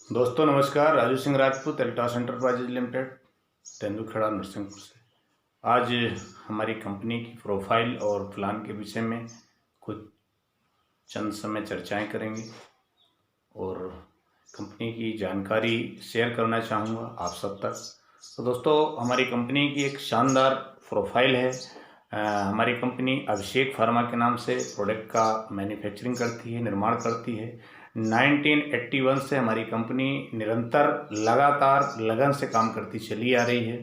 दोस्तों नमस्कार। Raju Singh Rajput, एल्टास enterprises limited, Tendukheda, Narsinghpur से। आज हमारी कंपनी की प्रोफाइल और प्लान के विषय में कुछ चंद समय चर्चाएं करेंगे और कंपनी की जानकारी शेयर करना चाहूँगा आप सब तक। तो दोस्तों, हमारी कंपनी की एक शानदार प्रोफाइल है। हमारी कंपनी अभिषेक फार्मा के नाम से प्रोडक्ट का मैन्युफैक्चरिंग करती है, निर्माण करती है। 1981 से हमारी कंपनी निरंतर लगातार लगन से काम करती चली आ रही है।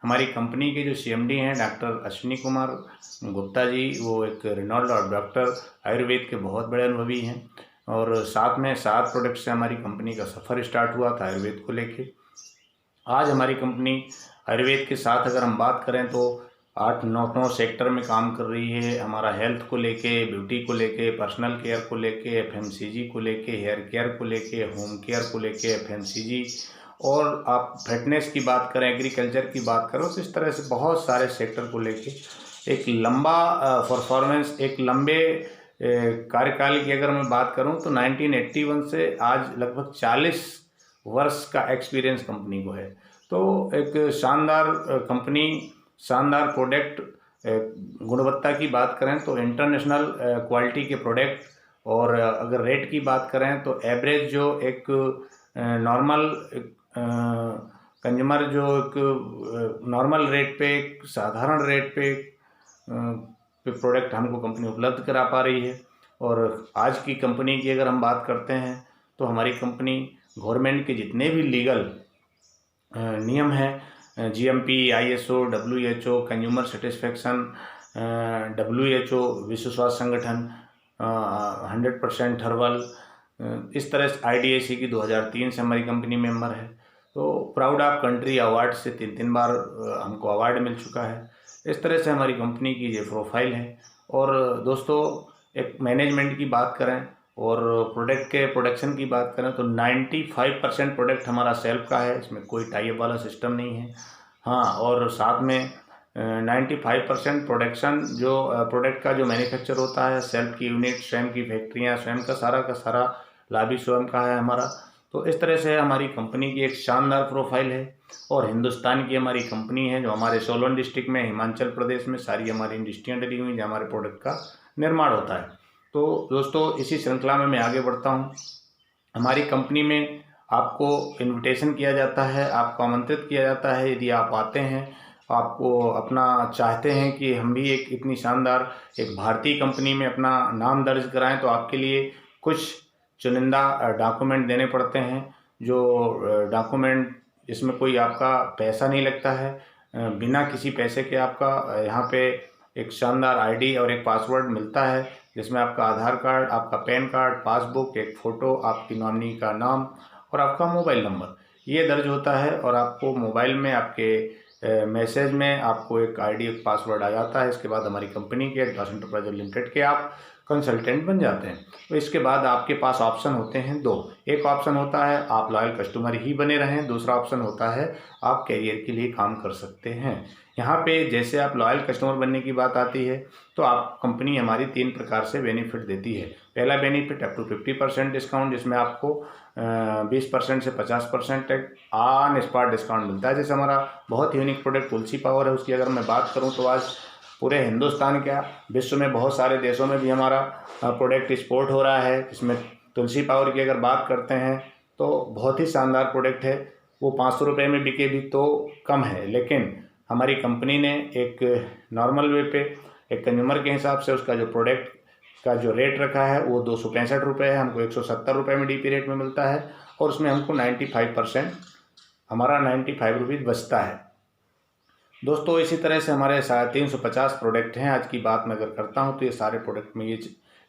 हमारी कंपनी के जो CMD हैं डॉक्टर अश्विनी कुमार गुप्ता जी, वो एक रिनोल्ड और डॉक्टर, आयुर्वेद के बहुत बड़े अनुभवी हैं। और साथ में 7 प्रोडक्ट से हमारी कंपनी का सफ़र स्टार्ट हुआ था आयुर्वेद को लेके। आज हमारी कंपनी आयुर्वेद के साथ अगर हम बात करें तो 8-9 सेक्टर में काम कर रही है। हमारा हेल्थ को लेके, ब्यूटी को लेके, पर्सनल केयर को लेके, FMCG को लेके, हेयर केयर को लेके, होम केयर को लेके, FMCG, और आप फिटनेस की बात करें, एग्रीकल्चर की बात करो, तो इस तरह से बहुत सारे सेक्टर को लेके एक लंबा परफॉर्मेंस, एक लंबे कार्यकाल की अगर मैं बात करूं तो 1981 से आज लगभग 40 वर्ष का एक्सपीरियंस कंपनी को है। तो एक शानदार कंपनी, शानदार प्रोडक्ट, गुणवत्ता की बात करें तो इंटरनेशनल क्वालिटी के प्रोडक्ट। और अगर रेट की बात करें तो एवरेज जो एक नॉर्मल कंज्यूमर जो एक नॉर्मल रेट पे, एक साधारण रेट पे प्रोडक्ट हमको कंपनी उपलब्ध करा पा रही है। और आज की कंपनी की अगर हम बात करते हैं तो हमारी कंपनी गवर्नमेंट के जितने भी लीगल नियम हैं, GMP, ISO, WHO, consumer satisfaction, WHO, विश्व स्वास्थ्य संगठन, 100% हर्बल, इस तरह से IDAC की 2003 से हमारी कंपनी मेंबर है। तो प्राउड ऑफ कंट्री अवार्ड से 3 बार हमको अवार्ड मिल चुका है। इस तरह से हमारी कंपनी की ये प्रोफाइल है। और दोस्तों, एक मैनेजमेंट की बात करें और प्रोडक्ट के प्रोडक्शन की बात करें तो 95% प्रोडक्ट हमारा सेल्फ का है, इसमें कोई टाई अप वाला सिस्टम नहीं है। हाँ, और साथ में 95% प्रोडक्शन जो प्रोडक्ट का जो मैन्युफैक्चर होता है, सेल्फ की यूनिट, स्वयं की फैक्ट्रियाँ, स्वयं का सारा लाभ भी स्वयं का है हमारा। तो इस तरह से हमारी कंपनी की एक शानदार प्रोफाइल है। और हिंदुस्तान की हमारी कंपनी है जो हमारे सोलन डिस्ट्रिक्ट में, हिमाचल प्रदेश में सारी हमारी इंडस्ट्रियाँ डली हुई जहाँ हमारे प्रोडक्ट का निर्माण होता है। तो दोस्तों, इसी श्रृंखला में मैं आगे बढ़ता हूँ। हमारी कंपनी में आपको इनविटेशन किया जाता है, आपको आमंत्रित किया जाता है। यदि आप आते हैं, आपको अपना चाहते हैं कि हम भी एक इतनी शानदार एक भारतीय कंपनी में अपना नाम दर्ज कराएं, तो आपके लिए कुछ चुनिंदा डॉक्यूमेंट देने पड़ते हैं। जो डॉक्यूमेंट, इसमें कोई आपका पैसा नहीं लगता है, बिना किसी पैसे के आपका यहाँ पे एक शानदार ID और एक पासवर्ड मिलता है, जिसमें आपका आधार कार्ड, आपका पैन कार्ड, पासबुक, एक फ़ोटो, आपकी नॉमिनी का नाम और आपका मोबाइल नंबर ये दर्ज होता है। और आपको मोबाइल में आपके मैसेज में आपको एक ID, एक पासवर्ड आ जाता है। इसके बाद हमारी कंपनी के एल्टास एंटरप्राइजेज लिमिटेड के आप कंसल्टेंट बन जाते हैं। तो इसके बाद आपके पास ऑप्शन होते हैं 2। एक ऑप्शन होता है आप लॉयल कस्टमर ही बने रहें, दूसरा ऑप्शन होता है आप कैरियर के लिए काम कर सकते हैं। यहाँ पे जैसे आप लॉयल कस्टमर बनने की बात आती है तो आप कंपनी हमारी 3 प्रकार से बेनिफिट देती है। पहला बेनिफिट अप टू 50% डिस्काउंट, जिसमें आपको 20% से 50% तक ऑन स्पॉट डिस्काउंट मिलता है। जैसे हमारा बहुत यूनिक प्रोडक्ट तुलसी पावर है, उसकी अगर मैं बात करूँ तो आज पूरे हिंदुस्तान क्या, विश्व में बहुत सारे देशों में भी हमारा प्रोडक्ट एक्सपोर्ट हो रहा है। इसमें तुलसी पावर की अगर बात करते हैं तो बहुत ही शानदार प्रोडक्ट है। वो 500 रुपये में बिके भी तो कम है, लेकिन हमारी कंपनी ने एक नॉर्मल वे पे, एक कंज्यूमर के हिसाब से उसका जो प्रोडक्ट का जो रेट रखा है वो 265 रुपये है। हमको 170 रुपये में DP रेट में मिलता है और उसमें हमको 95% हमारा 95 रुपीज़ बचता है। दोस्तों, इसी तरह से हमारे 350 प्रोडक्ट हैं। आज की बात मैं अगर करता हूं तो ये सारे प्रोडक्ट में ये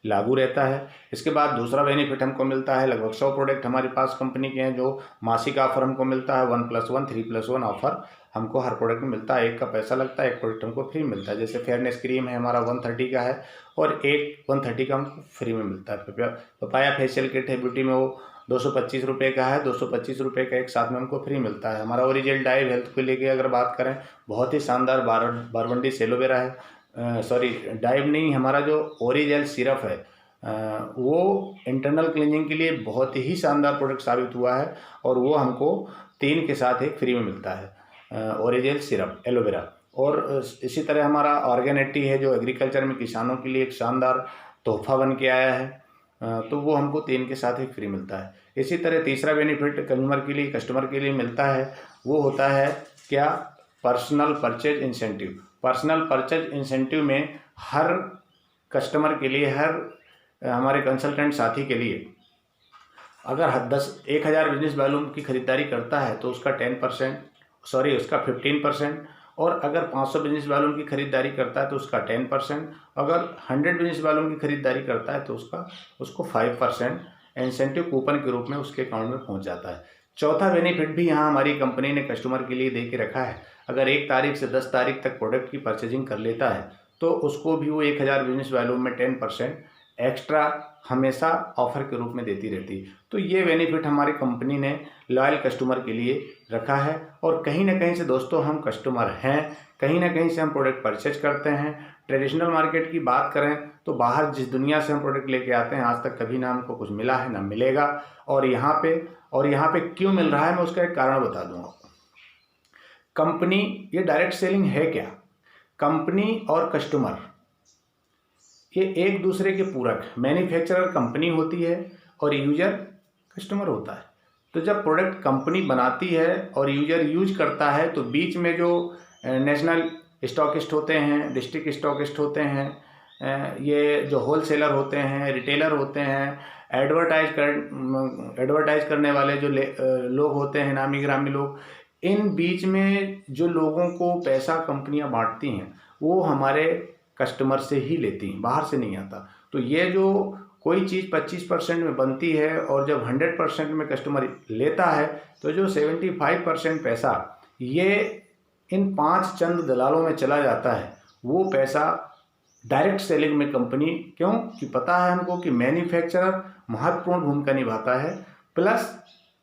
लागू रहता है। इसके बाद दूसरा बेनिफिट हमको मिलता है, लगभग 100 प्रोडक्ट हमारे पास कंपनी के हैं जो मासिक ऑफर हमको मिलता है। 1+1, 3+1 ऑफर हमको हर प्रोडक्ट में मिलता है। एक का पैसा लगता है, एक प्रोडक्ट हमको फ्री मिलता है। जैसे फेयरनेस क्रीम है हमारा 130 का है और एक 130 का हमको फ्री में मिलता है। पपाया फेशियल किट है ब्यूटी में, वो 225 रुपये का है, 225 रुपये का एक साथ में हमको फ्री मिलता है। हमारा ओरिजिनल डाइव हेल्थ को लेके अगर बात करें, बहुत ही शानदार बारबंडी एलोवेरा है, सॉरी डाइव नहीं, हमारा जो ओरिजिनल सिरप है वो इंटरनल क्लीनिंग के लिए बहुत ही शानदार प्रोडक्ट साबित हुआ है और वो हमको 3 के साथ एक फ्री में मिलता है, ओरिजिनल सिरप एलोवेरा। और इसी तरह हमारा ऑर्गेनिटी है जो एग्रीकल्चर में किसानों के लिए एक शानदार तोहफा बन के आया है, तो वो हमको 3 के साथ एक फ्री मिलता है। इसी तरह तीसरा बेनिफिट कंज्यूमर के लिए, कस्टमर के लिए मिलता है, वो होता है क्या, personal purchase incentive. Personal purchase incentive में हर कस्टमर के लिए, हर हमारे कंसल्टेंट साथी के लिए अगर 1,000 बिजनेस वॉल्यूम की खरीदारी करता है तो उसका 15%, और अगर 500 बिजनेस वॉल्यूम की खरीदारी करता है तो उसका 10%, अगर 100 बिजनेस वॉल्यूम की खरीदारी करता है तो उसको 5% इंसेंटिव कूपन के रूप में उसके अकाउंट में पहुंच जाता है। चौथा बेनिफिट भी यहाँ हमारी कंपनी ने कस्टमर के लिए दे के रखा है। अगर 1 तारीख से 10 तारीख तक प्रोडक्ट की परचेजिंग कर लेता है तो उसको भी वो 1,000 बिजनेस वॉल्यूम में 10% एक्स्ट्रा हमेशा ऑफर के रूप में देती रहती है। तो ये बेनिफिट हमारी कंपनी ने लॉयल कस्टमर के लिए रखा है। और कहीं ना कहीं से दोस्तों हम कस्टमर हैं, कहीं ना कहीं से हम प्रोडक्ट परचेज करते हैं। ट्रेडिशनल मार्केट की बात करें तो बाहर जिस दुनिया से हम प्रोडक्ट लेके आते हैं आज तक कभी ना हमको कुछ मिला है ना मिलेगा। और यहाँ पे क्यों मिल रहा है मैं उसका एक कारण बता दूंगा। कंपनी, ये डायरेक्ट सेलिंग है क्या, कंपनी और कस्टमर ये एक दूसरे के पूरक। मैन्युफैक्चरर कंपनी होती है और यूजर कस्टमर होता है। तो जब प्रोडक्ट कंपनी बनाती है और यूजर यूज करता है तो बीच में जो नेशनल स्टॉकिस्ट होते हैं, डिस्ट्रिक्ट स्टॉकिस्ट होते हैं, ये जो होलसेलर होते हैं, रिटेलर होते हैं, एडवर्टाइज करने वाले जो लोग होते हैं, नामी गिरामी लोग, इन बीच में जो लोगों को पैसा कंपनियां बांटती हैं वो हमारे कस्टमर से ही लेती हैं, बाहर से नहीं आता। तो ये जो कोई चीज़ 25% में बनती है और जब 100% में कस्टमर लेता है तो जो 75% पैसा ये इन 5 चंद दलालों में चला जाता है, वो पैसा डायरेक्ट सेलिंग में कंपनी, क्यों कि पता है हमको कि मैन्युफैक्चरर महत्वपूर्ण भूमिका निभाता है प्लस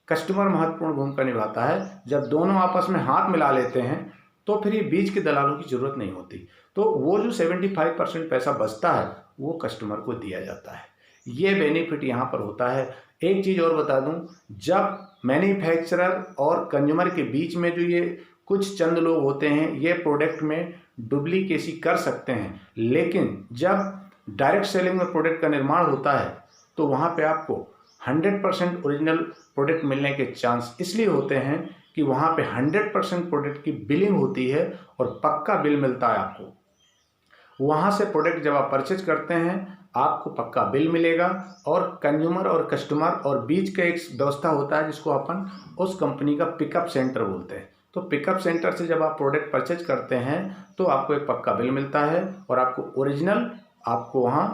कस्टमर महत्वपूर्ण भूमिका निभाता है। जब दोनों आपस में हाथ मिला लेते हैं तो फिर ये बीच के दलालों की जरूरत नहीं होती। तो वो जो 75% पैसा बचता है वो कस्टमर को दिया जाता है। ये बेनिफिट यहाँ पर होता है। एक चीज़ और बता दूं, जब मैन्युफैक्चरर और कंज्यूमर के बीच में जो ये कुछ चंद लोग होते हैं ये प्रोडक्ट में डुप्लीकेसी कर सकते हैं, लेकिन जब डायरेक्ट सेलिंग में प्रोडक्ट का निर्माण होता है तो वहाँ पे आपको 100% ओरिजिनल प्रोडक्ट मिलने के चांस इसलिए होते हैं कि वहाँ पे 100% प्रोडक्ट की बिलिंग होती है और पक्का बिल मिलता है आपको। वहाँ से प्रोडक्ट जब आप परचेज करते हैं आपको पक्का बिल मिलेगा और कंज्यूमर और कस्टमर और बीच का एक व्यवस्था होता है जिसको अपन उस कंपनी का पिकअप सेंटर बोलते हैं। तो पिकअप सेंटर से जब आप प्रोडक्ट परचेज करते हैं तो आपको एक पक्का बिल मिलता है और आपको ओरिजिनल आपको वहाँ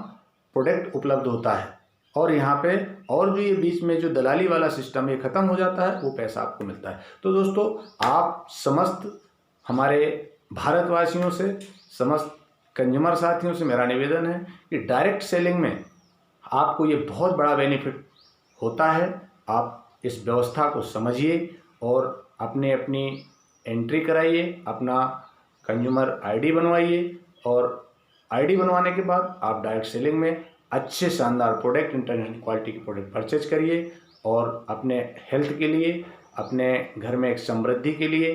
प्रोडक्ट उपलब्ध होता है। और यहाँ पे और जो ये बीच में जो दलाली वाला सिस्टम ये ख़त्म हो जाता है, वो पैसा आपको मिलता है। तो दोस्तों आप समस्त हमारे भारतवासियों से, समस्त कंज्यूमर साथियों से मेरा निवेदन है कि डायरेक्ट सेलिंग में आपको ये बहुत बड़ा बेनिफिट होता है। आप इस व्यवस्था को समझिए और अपनी एंट्री कराइए, अपना कंज्यूमर आईडी बनवाइए और आईडी बनवाने के बाद आप डायरेक्ट सेलिंग में अच्छे शानदार प्रोडक्ट, इंटरनेशनल क्वालिटी के प्रोडक्ट परचेज करिए और अपने हेल्थ के लिए, अपने घर में एक समृद्धि के लिए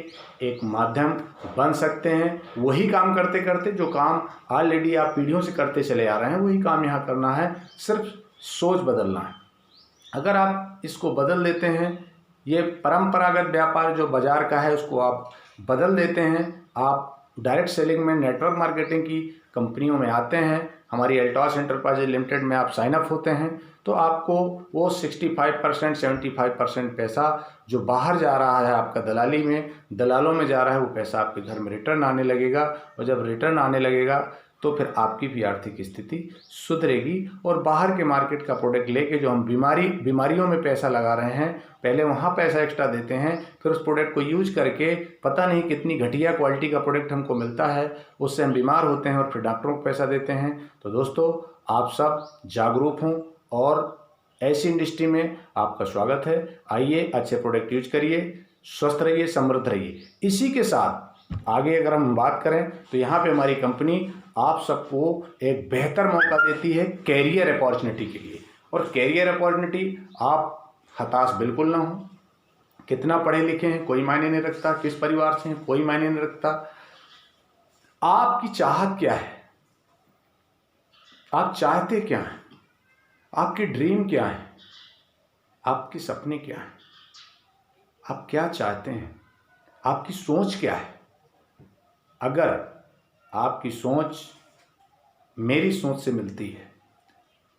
एक माध्यम बन सकते हैं। वही काम करते करते जो काम ऑलरेडी आप पीढ़ियों से करते चले आ रहे हैं वही काम यहाँ करना है, सिर्फ सोच बदलना है। अगर आप इसको बदल देते हैं, ये परंपरागत व्यापार जो बाजार का है उसको आप बदल देते हैं, आप डायरेक्ट सेलिंग में, नेटवर्क मार्केटिंग की कंपनियों में आते हैं, हमारी एल्टॉस एंटरप्राइजेज लिमिटेड में आप साइन अप होते हैं, तो आपको वो 65% 75% पैसा जो बाहर जा रहा है आपका दलाली में, दलालों में जा रहा है, वो पैसा आपके घर में रिटर्न आने लगेगा। और जब रिटर्न आने लगेगा तो फिर आपकी भी आर्थिक स्थिति सुधरेगी और बाहर के मार्केट का प्रोडक्ट लेके जो हम बीमारियों में पैसा लगा रहे हैं, पहले वहाँ पैसा एक्स्ट्रा देते हैं, फिर उस प्रोडक्ट को यूज करके पता नहीं कितनी घटिया क्वालिटी का प्रोडक्ट हमको मिलता है, उससे हम बीमार होते हैं और फिर डॉक्टरों को पैसा देते हैं। तो दोस्तों आप सब जागरूक हों और ऐसी इंडस्ट्री में आपका स्वागत है। आइए अच्छे प्रोडक्ट यूज करिए, स्वस्थ रहिए, समृद्ध रहिए। इसी के साथ आगे अगर हम बात करें तो यहाँ पे हमारी कंपनी आप सबको एक बेहतर मौका देती है कैरियर अपॉर्चुनिटी के लिए। और कैरियर अपॉर्चुनिटी, आप हताश बिल्कुल ना हो। कितना पढ़े लिखे हैं कोई मायने नहीं रखता, किस परिवार से हैं कोई मायने नहीं रखता। आपकी चाहत क्या है, आप चाहते क्या हैं, आपकी ड्रीम क्या है, आपके सपने क्या हैं, आप क्या चाहते हैं, आपकी सोच क्या है। अगर आपकी सोच मेरी सोच से मिलती है,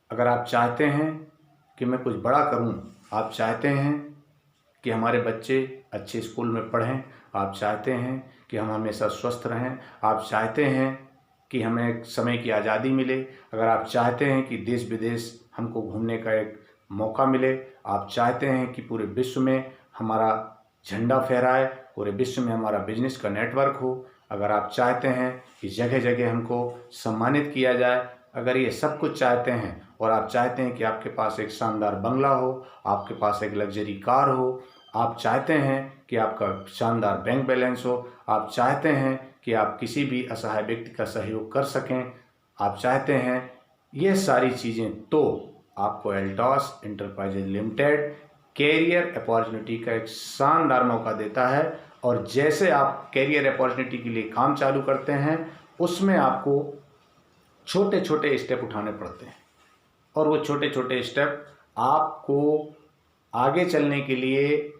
अगर आप चाहते हैं कि मैं कुछ बड़ा करूं, आप चाहते हैं कि हमारे बच्चे अच्छे स्कूल में पढ़ें, आप चाहते हैं कि हम हमेशा स्वस्थ रहें, आप चाहते हैं कि हमें समय की आज़ादी मिले, अगर आप चाहते हैं कि देश विदेश हमको घूमने का एक मौका मिले, आप चाहते हैं कि पूरे विश्व में हमारा झंडा फहराए, पूरे विश्व में हमारा बिजनेस का नेटवर्क हो, अगर आप चाहते हैं कि जगह जगह हमको सम्मानित किया जाए, अगर ये सब कुछ चाहते हैं और आप चाहते हैं कि आपके पास एक शानदार बंगला हो, आपके पास एक लग्जरी कार हो, आप चाहते हैं कि आपका शानदार बैंक बैलेंस हो, आप चाहते हैं कि आप किसी भी असहाय व्यक्ति का सहयोग कर सकें, आप चाहते हैं ये सारी चीज़ें, तो आपको Altos Enterprises Limited career opportunity का एक शानदार मौका देता है। और जैसे आप कैरियर अपॉर्चुनिटी के लिए काम चालू करते हैं, उसमें आपको छोटे छोटे स्टेप उठाने पड़ते हैं, और वो छोटे छोटे स्टेप आपको आगे चलने के लिए,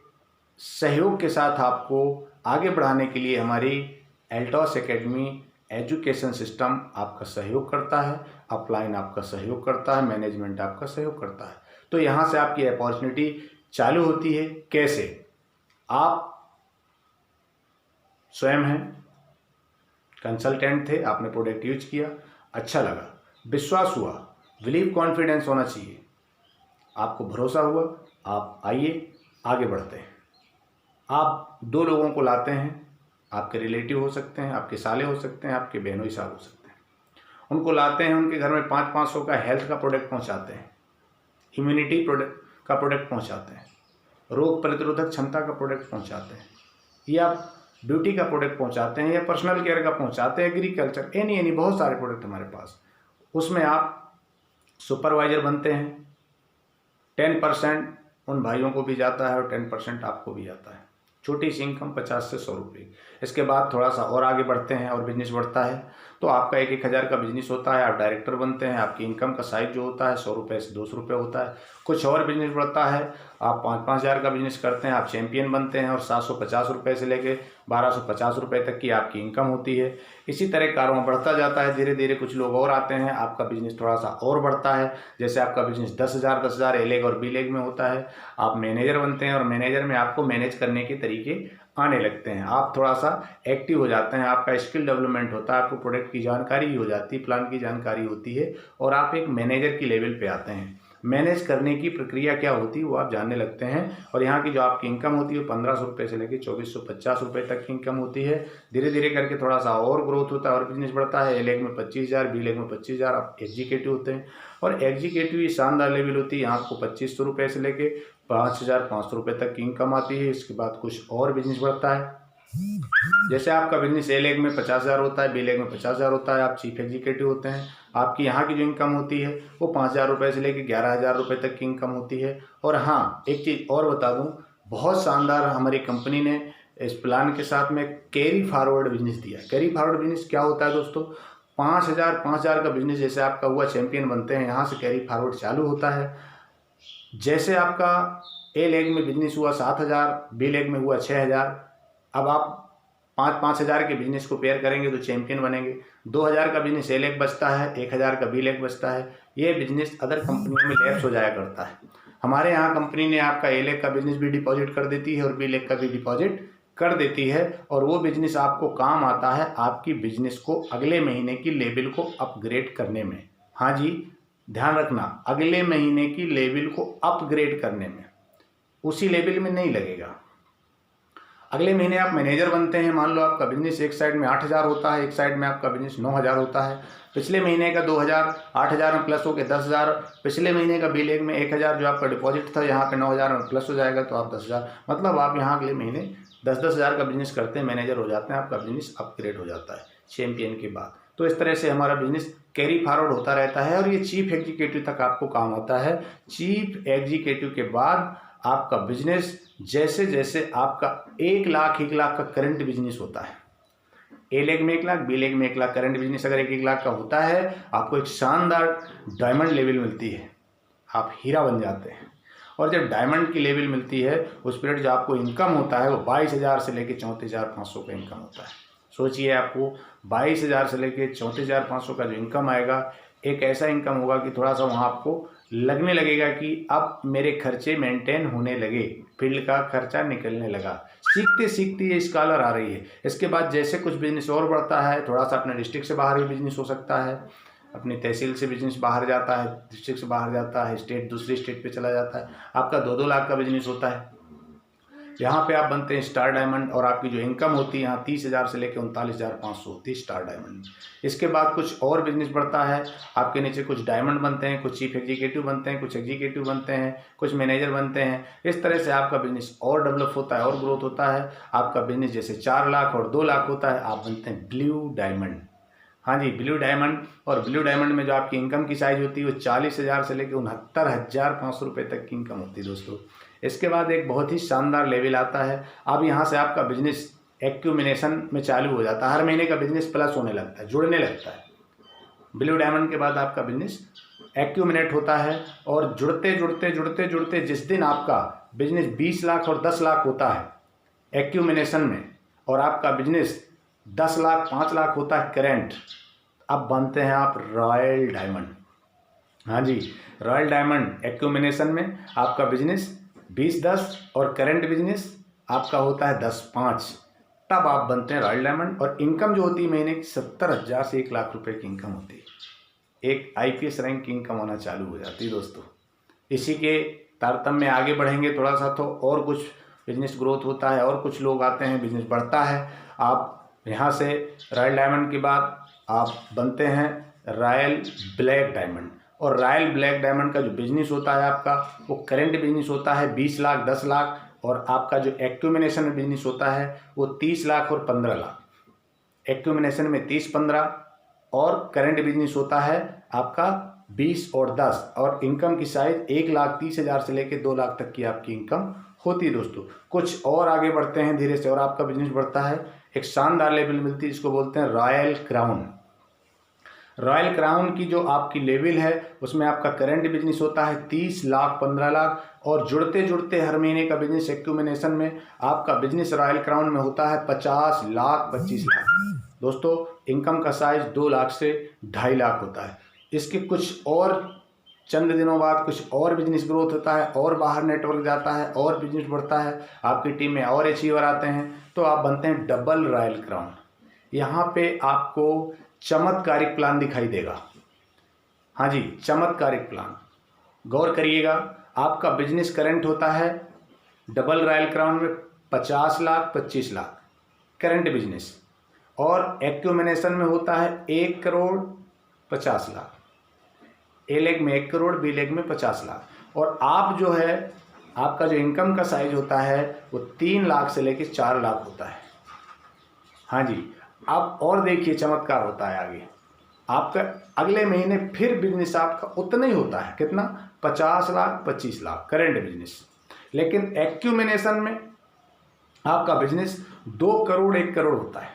सहयोग के साथ आपको आगे बढ़ाने के लिए हमारी एल्टॉस एकेडमी एजुकेशन सिस्टम आपका सहयोग करता है, अपलाइन आपका सहयोग करता है, मैनेजमेंट आपका सहयोग करता है। तो यहाँ से आपकी अपॉर्चुनिटी चालू होती है। कैसे? आप स्वयं हैं, कंसल्टेंट थे, आपने प्रोडक्ट यूज किया, अच्छा लगा, विश्वास हुआ, बिलीव कॉन्फिडेंस होना चाहिए, आपको भरोसा हुआ, आप आइए आगे बढ़ते हैं। आप 2 लोगों को लाते हैं, आपके रिलेटिव हो सकते हैं, आपके साले हो सकते हैं, आपके बहनोई साहब हो सकते हैं, उनको लाते हैं, उनके घर में 500-500 का हेल्थ का प्रोडक्ट पहुंचाते हैं, इम्यूनिटी प्रोडक्ट का प्रोडक्ट पहुंचाते हैं, रोग प्रतिरोधक क्षमता का प्रोडक्ट पहुंचाते हैं, या ब्यूटी का प्रोडक्ट पहुंचाते हैं, या पर्सनल केयर का पहुंचाते हैं, एग्रीकल्चर, एनी बहुत सारे प्रोडक्ट हमारे पास। उसमें आप सुपरवाइजर बनते हैं। 10% उन भाइयों को भी जाता है और 10% आपको भी जाता है। छोटी सी इनकम 50 से 100 रुपये। इसके बाद थोड़ा सा और आगे बढ़ते हैं और बिजनेस बढ़ता है, तो आपका 1-1 हज़ार का बिजनेस होता है, आप डायरेक्टर बनते हैं, आपकी इनकम का साइज जो होता है 100 रुपये से 200 रुपये होता है। कुछ और बिजनेस बढ़ता है, आप 5-5 हज़ार का बिजनेस करते हैं, आप चैंपियन बनते हैं और 750 रुपये से लेके 1250 रुपये तक की आपकी इनकम होती है। इसी तरह कारोबार बढ़ता जाता है, धीरे धीरे कुछ लोग और आते हैं, आपका बिजनेस थोड़ा सा और बढ़ता है। जैसे आपका बिजनेस 10,000 ए लेग और बी लेग में होता है, आप मैनेजर बनते हैं और मैनेजर में आपको मैनेज करने के तरीके आने लगते हैं, आप थोड़ा सा एक्टिव हो जाते हैं, आपका स्किल डेवलपमेंट होता है, आपको प्रोडक्ट की जानकारी हो जाती है, प्लान की जानकारी होती है, और आप एक मैनेजर की लेवल पे आते हैं। मैनेज करने की प्रक्रिया क्या होती है वो आप जानने लगते हैं, और यहाँ की जो आपकी इनकम होती है वो 1500 रुपये से लेकर 2450 रुपये तक की इनकम होती है। धीरे धीरे करके थोड़ा सा और ग्रोथ होता है और बिजनेस बढ़ता है। ए लेग में 25,000, बी लेग में 25,000, आप एग्जीक्यूटिव होते हैं, और एग्जीक्यूटिव शानदार लेवल होती है, यहाँ आपको 2500 रुपये से लेके 5,500 रुपये तक की इनकम आती है। इसके बाद कुछ और बिजनेस बढ़ता है, जैसे आपका बिजनेस ए लेग में 50,000 होता है, बी लेग में 50,000 होता है, आप चीफ एग्जीक्यूटिव होते हैं, आपकी यहाँ की जो इनकम होती है वो 5,000 रुपये से लेकर 11,000 रुपये तक की इनकम होती है। और हाँ, एक चीज़ और बता दूँ, बहुत शानदार हमारी कंपनी ने इस प्लान के साथ में कैरी फॉरवर्ड बिजनेस दिया है। कैरी फॉरवर्ड बिजनेस क्या होता है दोस्तों? 5,000 का बिजनेस जैसे आपका हुआ, चैंपियन बनते हैं, यहाँ से कैरी फॉरवर्ड चालू होता है। जैसे आपका ए लेग में बिजनेस हुआ 7,000, बी लेग में हुआ 6,000, अब आप 5-5 हज़ार के बिजनेस को पेयर करेंगे तो चैंपियन बनेंगे। 2,000 का बिजनेस ए लेग बचता है, 1,000 का बी लेग बचता है। ये बिजनेस अदर कंपनियों में लैप्स हो जाया करता है। हमारे यहाँ कंपनी ने आपका ए लेग का बिजनेस भी डिपॉजिट कर देती है और बी लेग का भी डिपॉजिट कर देती है, और वो बिजनेस आपको काम आता है आपकी बिजनेस को अगले महीने की लेवल को अपग्रेड करने में। हाँ जी, ध्यान रखना, अगले महीने की लेवल को अपग्रेड करने में, उसी लेवल में नहीं लगेगा। अगले महीने आप मैनेजर बनते हैं, मान लो आपका बिजनेस एक साइड में 8,000 होता है, एक साइड में आपका बिजनेस 9,000 होता है। पिछले महीने का 2,000 8,000 में प्लस हो के 10,000, पिछले महीने का बी लेग में 1,000 जो आपका डिपॉजिट था, यहाँ पे 9,000 में प्लस हो जाएगा तो आप 10,000, मतलब आप यहाँ अगले महीने 10-10 हज़ार का बिजनेस करते हैं, मैनेजर हो जाते हैं, आपका बिजनेस अपग्रेड हो जाता है चैंपियन के बाद। तो इस तरह से हमारा बिजनेस कैरी फॉरवर्ड होता रहता है और ये चीफ एग्जीक्यूटिव तक आपको काम आता है। चीफ एग्जीक्यूटिव के बाद आपका बिजनेस जैसे जैसे आपका 1 लाख का करंट बिजनेस होता है, ए लेग में 1 लाख, बी लेग में 1 लाख, करंट बिजनेस अगर 1 लाख का होता है, आपको एक शानदार डायमंड लेवल मिलती है, आप हीरा बन जाते हैं। और जब डायमंड की लेवल मिलती है उस पीरियड जो आपको इनकम होता है वो 22,000 से लेकर 34,500 का इनकम होता है। सोचिए आपको 22,000 से लेकर 34,500 का जो इनकम आएगा, एक ऐसा इनकम होगा कि थोड़ा सा वहाँ आपको लगने लगेगा कि अब मेरे खर्चे मेंटेन होने लगे, फील्ड का खर्चा निकलने लगा। सीखते सीखते ये स्कॉलर आ रही है। इसके बाद जैसे कुछ बिजनेस और बढ़ता है, थोड़ा सा अपने डिस्ट्रिक्ट से बाहर भी बिजनेस हो सकता है, अपनी तहसील से बिजनेस बाहर जाता है, डिस्ट्रिक्ट से बाहर जाता है, स्टेट दूसरी स्टेट पे चला जाता है, आपका 2-2 लाख का बिजनेस होता है। यहाँ पे आप बनते हैं स्टार डायमंड और आपकी जो इनकम होती है यहाँ 30,000 से लेकर 39,500 होती है स्टार डायमंड। इसके बाद कुछ और बिजनेस बढ़ता है, आपके नीचे कुछ डायमंड बनते हैं, कुछ चीफ एग्जीक्यूटिव बनते हैं, कुछ एग्जीक्यूटिव बनते हैं, कुछ मैनेजर बनते हैं। इस तरह से आपका बिजनेस और डेवलप होता है और ग्रोथ होता है। आपका बिजनेस जैसे 4 लाख और 2 लाख होता है, आप बनते हैं ब्लू डायमंड। हाँ जी, ब्लू डायमंड। और ब्लू डायमंड में जो आपकी इनकम की साइज होती है वो 40,000 से लेकर 69,500 रुपये तक की इनकम होती है दोस्तों। इसके बाद एक बहुत ही शानदार लेवल आता है। अब यहाँ से आपका बिजनेस एक्यूमिनेशन में चालू हो जाता है, हर महीने का बिजनेस प्लस होने लगता है, जुड़ने लगता है। ब्लू डायमंड के बाद आपका बिजनेस एक्यूमिनेट होता है और जुड़ते जुड़ते जुड़ते जुड़ते जिस दिन आपका बिजनेस 20 लाख और 10 लाख होता है एक्यूमिनेशन में, और आपका बिजनेस 10 लाख 5 लाख होता है करेंट, अब बनते हैं आप रॉयल डायमंड। हाँ जी, रॉयल डायमंड एक्यूमिनेशन में आपका बिजनेस 20-10 और करंट बिजनेस आपका होता है 10-5, तब आप बनते हैं रॉयल डायमंड। और इनकम जो होती है महीने की 70,000 से 1 लाख रुपए की इनकम होती है। एक IPS रैंक की इनकम होना चालू हो जाती है दोस्तों। इसी के तारतम्य में आगे बढ़ेंगे थोड़ा सा तो और कुछ बिजनेस ग्रोथ होता है और कुछ लोग आते हैं, बिजनेस बढ़ता है। आप यहाँ से रॉयल डायमंड के बाद आप बनते हैं रॉयल ब्लैक डायमंड। और रॉयल ब्लैक डायमंड का जो बिजनेस होता है आपका वो करेंट बिजनेस होता है 20 लाख 10 लाख, और आपका जो एक्यूमिनेशन में बिजनेस होता है वो 30 लाख और 15 लाख। एक्यूमिनेशन में 30-15 और करेंट बिजनेस होता है आपका 20 और 10, और इनकम की साइज 1,30,000 से लेकर 2 लाख तक की आपकी इनकम होती है दोस्तों। कुछ और आगे बढ़ते हैं धीरे से और आपका बिजनेस बढ़ता है, एक शानदार लेवल मिलती है जिसको बोलते हैं रॉयल क्राउन। रॉयल क्राउन की जो आपकी लेवल है उसमें आपका करंट बिजनेस होता है 30 लाख 15 लाख, और जुड़ते जुड़ते हर महीने का बिजनेस एक्यूमिनेशन में आपका बिजनेस रॉयल क्राउन में होता है 50 लाख 25 लाख। दोस्तों इनकम का साइज 2 लाख से 2.5 लाख होता है। इसके कुछ और चंद दिनों बाद कुछ और बिजनेस ग्रोथ होता है और बाहर नेटवर्क जाता है और बिजनेस बढ़ता है, आपकी टीम में और अचीवर आते हैं, तो आप बनते हैं डबल रॉयल क्राउन। यहाँ पे आपको चमत्कारिक प्लान दिखाई देगा। हाँ जी, चमत्कारिक प्लान, गौर करिएगा। आपका बिजनेस करंट होता है डबल रॉयल क्राउन में 50 लाख 25 लाख करंट बिजनेस, और एक्यूमिनेशन में होता है 1 करोड़ 50 लाख। ए लेग में 1 करोड़, बी लेग में 50 लाख। और आप जो है आपका जो इनकम का साइज होता है वो 3 लाख से लेकर 4 लाख होता है। हाँ जी, अब और देखिए चमत्कार होता है आगे। आपका अगले महीने फिर बिजनेस आपका उतना ही होता है, कितना? 50 लाख 25 लाख करंट बिजनेस, लेकिन एक्यूमिनेशन में आपका बिजनेस 2 करोड़ 1 करोड़ होता है।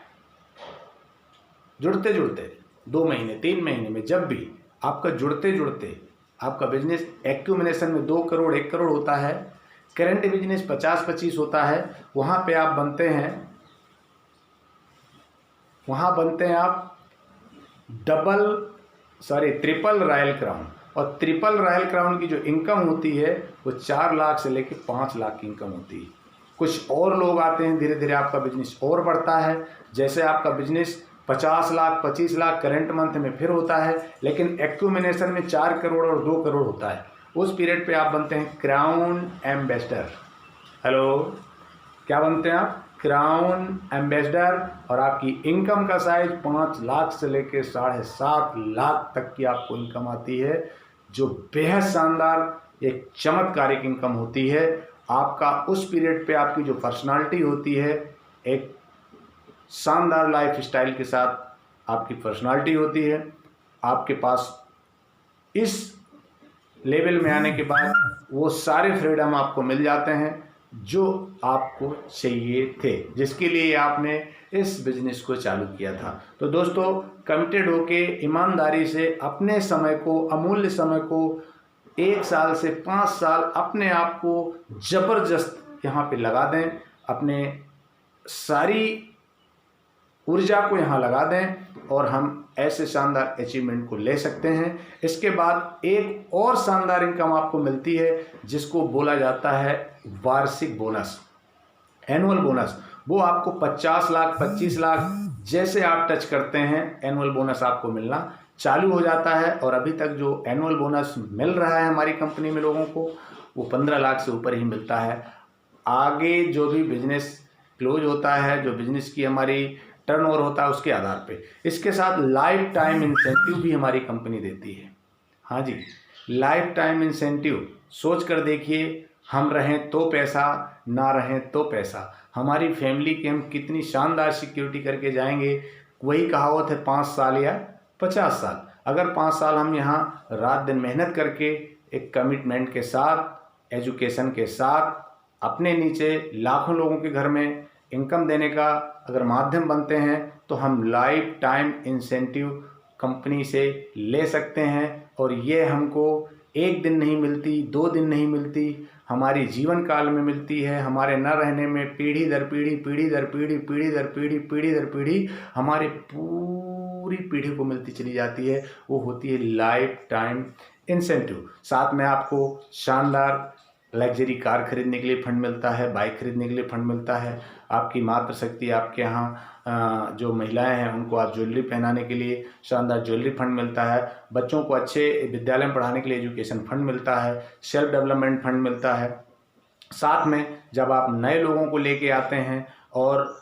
जुड़ते जुड़ते 2 महीने 3 महीने में जब भी आपका जुड़ते जुड़ते आपका बिजनेस एक्यूमिनेशन में 2 करोड़ 1 करोड़ होता है, करंट बिजनेस 50-25 होता है, वहाँ पे आप बनते हैं आप ट्रिपल रॉयल क्राउन। और ट्रिपल रॉयल क्राउन की जो इनकम होती है वो 4 लाख से लेकर 5 लाख की इनकम होती है। कुछ और लोग आते हैं, धीरे धीरे आपका बिजनेस और बढ़ता है। जैसे आपका business 50 lakh 25 lakh current month में फिर होता है, लेकिन एक्यूमिनेशन में 4 करोड़ और 2 करोड़ होता है, उस पीरियड पे आप बनते हैं क्राउन एम्बेसडर। हेलो, क्या बनते हैं आप? Crown ambassador. और आपकी इनकम का साइज 5 लाख से लेकर 7.5 लाख तक की आपको इनकम आती है, जो बेहद शानदार एक चमत्कारिक इनकम होती है। आपका उस पीरियड पे आपकी जो पर्सनालिटी होती है एक शानदार लाइफ स्टाइल के साथ आपकी पर्सनालिटी होती है। आपके पास इस लेवल में आने के बाद वो सारे फ्रीडम आपको मिल जाते हैं जो आपको चाहिए थे, जिसके लिए आपने इस बिजनेस को चालू किया था। तो दोस्तों, कमिटेड होके ईमानदारी से अपने समय को, अमूल्य समय को, 1 साल से 5 साल अपने आप को जबरदस्त यहाँ पे लगा दें, अपने सारी ऊर्जा को यहाँ लगा दें और हम ऐसे शानदार अचीवमेंट को ले सकते हैं। इसके बाद एक और शानदार इनकम आपको मिलती है जिसको बोला जाता है वार्षिक बोनस, एनुअल बोनस। वो आपको 50 लाख, 25 लाख जैसे आप टच करते हैं एनुअल बोनस आपको मिलना चालू हो जाता है। और अभी तक जो एनुअल बोनस मिल रहा है हमारी कंपनी में लोगों को, वो 15 लाख से ऊपर ही मिलता है। आगे जो भी बिजनेस क्लोज होता है, जो बिजनेस की हमारी टर्नओवर होता है, उसके आधार पे। इसके साथ लाइफ टाइम इंसेंटिव भी हमारी कंपनी देती है। हाँ जी, लाइफ टाइम इंसेंटिव। सोच कर देखिए, हम रहें तो पैसा, ना रहें तो पैसा। हमारी फैमिली की हम कितनी शानदार सिक्योरिटी करके जाएंगे। वही कहावत है, 5 साल या 50 साल। अगर 5 साल हम यहाँ रात दिन मेहनत करके एक कमिटमेंट के साथ, एजुकेशन के साथ, अपने नीचे लाखों लोगों के घर में इनकम देने का अगर माध्यम बनते हैं, तो हम लाइफ टाइम इंसेंटिव कंपनी से ले सकते हैं। और ये हमको 1 दिन नहीं मिलती, 2 दिन नहीं मिलती, हमारी जीवन काल में मिलती है। हमारे न रहने में पीढ़ी दर पीढ़ी, पीढ़ी दर पीढ़ी, पीढ़ी दर पीढ़ी, पीढ़ी दर पीढ़ी हमारे पूरी पीढ़ी को मिलती चली जाती है। वो होती है लाइफ टाइम इंसेंटिव। साथ में आपको शानदार लग्जरी कार खरीदने के लिए फंड मिलता है, बाइक खरीदने के लिए फंड मिलता है। आपकी मातृशक्ति, आपके यहाँ जो महिलाएं हैं उनको आप ज्वेलरी पहनाने के लिए शानदार ज्वेलरी फंड मिलता है। बच्चों को अच्छे विद्यालय में पढ़ाने के लिए एजुकेशन फंड मिलता है, सेल्फ डेवलपमेंट फंड मिलता है। साथ में जब आप नए लोगों को लेके आते हैं और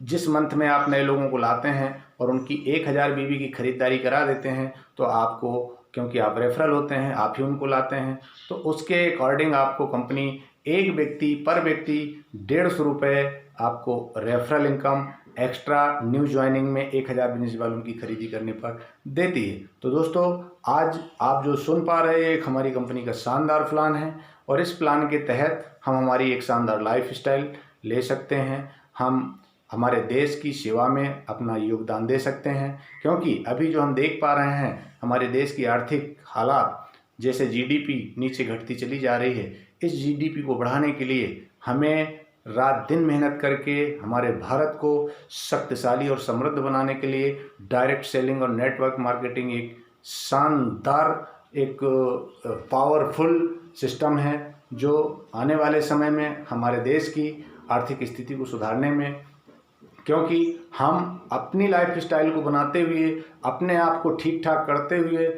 जिस मंथ में आप नए लोगों को लाते हैं और उनकी 1000 बीबी की खरीदारी करा देते हैं, तो आपको, क्योंकि आप रेफरल होते हैं, आप ही उनको लाते हैं, तो उसके अकॉर्डिंग आपको कंपनी एक व्यक्ति पर व्यक्ति 150 रुपये आपको referral income extra new joining में 1000 बिजनेस वालों की खरीदी करने पर देती है। तो दोस्तों, आज आप जो सुन पा रहे हैं एक हमारी कंपनी का शानदार प्लान है और इस प्लान के तहत हम हमारी एक शानदार लाइफ स्टाइल ले सकते हैं। हम हमारे देश की सेवा में अपना योगदान दे सकते हैं, क्योंकि अभी जो हम देख पा रहे हैं हमारे देश की आर्थिक हालात, जैसे जीडीपी नीचे घटती चली जा रही है, इस जीडीपी को बढ़ाने के लिए हमें रात दिन मेहनत करके हमारे भारत को शक्तिशाली और समृद्ध बनाने के लिए डायरेक्ट सेलिंग और नेटवर्क मार्केटिंग एक शानदार, एक पावरफुल सिस्टम है जो आने वाले समय में हमारे देश की आर्थिक स्थिति को सुधारने में, क्योंकि हम अपनी लाइफ स्टाइल को बनाते हुए, अपने आप को ठीक ठाक करते हुए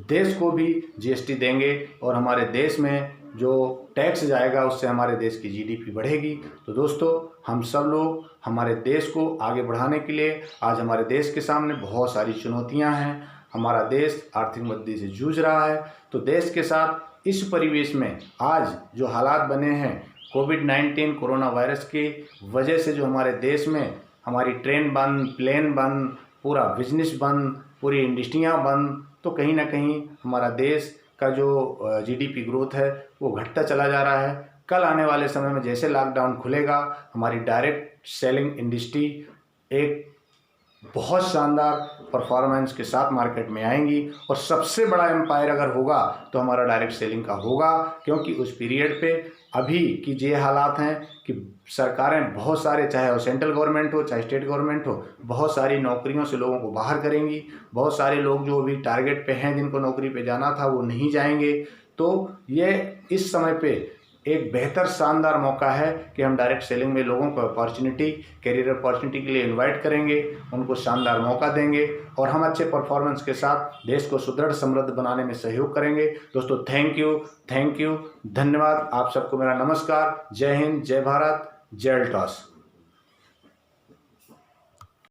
देश को भी जीएसटी देंगे और हमारे देश में जो टैक्स जाएगा उससे हमारे देश की जीडीपी बढ़ेगी। तो दोस्तों, हम सब लोग हमारे देश को आगे बढ़ाने के लिए, आज हमारे देश के सामने बहुत सारी चुनौतियां हैं। हमारा देश आर्थिक मंदी से जूझ रहा है, तो देश के साथ इस परिवेश में आज जो हालात बने हैं कोविड-19 कोरोना वायरस की वजह से, जो हमारे देश में हमारी ट्रेन बंद, प्लेन बंद, पूरा बिजनेस बंद, पूरी इंडस्ट्रियाँ बंद, तो कहीं ना कहीं हमारा देश का जो जीडीपी ग्रोथ है वो घटता चला जा रहा है। कल आने वाले समय में जैसे लॉकडाउन खुलेगा, हमारी डायरेक्ट सेलिंग इंडस्ट्री एक बहुत शानदार परफॉर्मेंस के साथ मार्केट में आएंगी और सबसे बड़ा एम्पायर अगर होगा तो हमारा डायरेक्ट सेलिंग का होगा, क्योंकि उस पीरियड पे अभी की ये हालात हैं कि सरकारें बहुत सारे, चाहे वो सेंट्रल गवर्नमेंट हो चाहे स्टेट गवर्नमेंट हो, बहुत सारी नौकरियों से लोगों को बाहर करेंगी। बहुत सारे लोग जो अभी टारगेट पे हैं, जिनको नौकरी पे जाना था, वो नहीं जाएंगे। तो ये इस समय पे एक बेहतर शानदार मौका है कि हम डायरेक्ट सेलिंग में लोगों को अपॉर्चुनिटी, करियर अपॉर्चुनिटी के लिए इनवाइट करेंगे, उनको शानदार मौका देंगे और हम अच्छे परफॉर्मेंस के साथ देश को सुदृढ़ समृद्ध बनाने में सहयोग करेंगे। दोस्तों, थैंक यू, धन्यवाद। आप सबको मेरा नमस्कार। जय हिंद, जय भारत, जय अल्ट्रास।